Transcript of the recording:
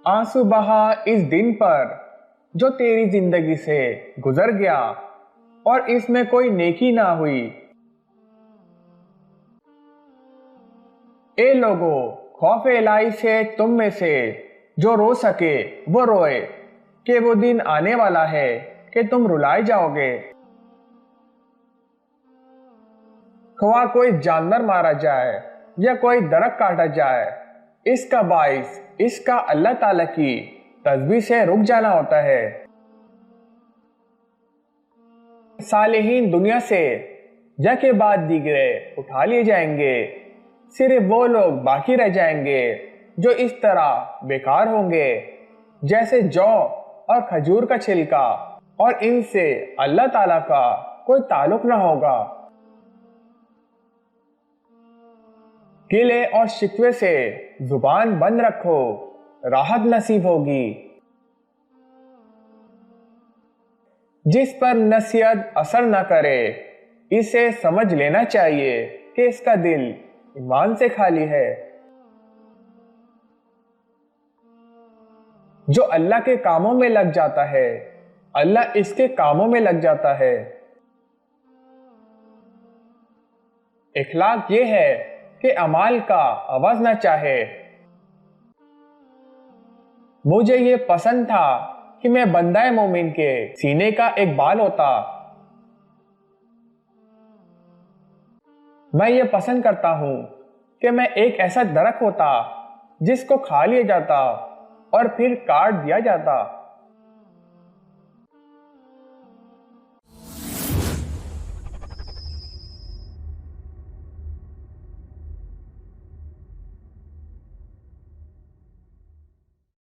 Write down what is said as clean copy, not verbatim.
आंसू बहा इस दिन पर जो तेरी जिंदगी से गुजर गया और इसमें कोई नेकी ना हुई। ए लोगो, खौफ इलाही से तुम में से जो रो सके वो रोए, कि वो दिन आने वाला है कि तुम रुलाए जाओगे। ख्वाह कोई जानवर मारा जाए या कोई दरख्त काटा जाए, इसका बाइस इसका अल्लाह ताला की तस्बीह से रुक जाना होता है। सालिहीन दुनिया से या के बाद दीगरे उठा लिए जाएंगे, सिर्फ वो लोग बाकी रह जाएंगे जो इस तरह बेकार होंगे जैसे जौ और खजूर का छिलका, और इनसे अल्लाह ताला का कोई ताल्लुक न होगा। गिले और शिकवे से जुबान बंद रखो, राहत नसीब होगी। जिस पर नसीहत असर न करे, इसे समझ लेना चाहिए कि इसका दिल ईमान से खाली है। जो अल्लाह के कामों में लग जाता है, अल्लाह इसके कामों में लग जाता है। इखलाक ये है कि अमाल का आवाज ना चाहे। मुझे ये पसंद था कि मैं बंदाए मोमिन के सीने का एक बाल होता। मैं ये पसंद करता हूं कि मैं एक ऐसा दरख्त होता जिसको खा लिया जाता और फिर काट दिया जाता।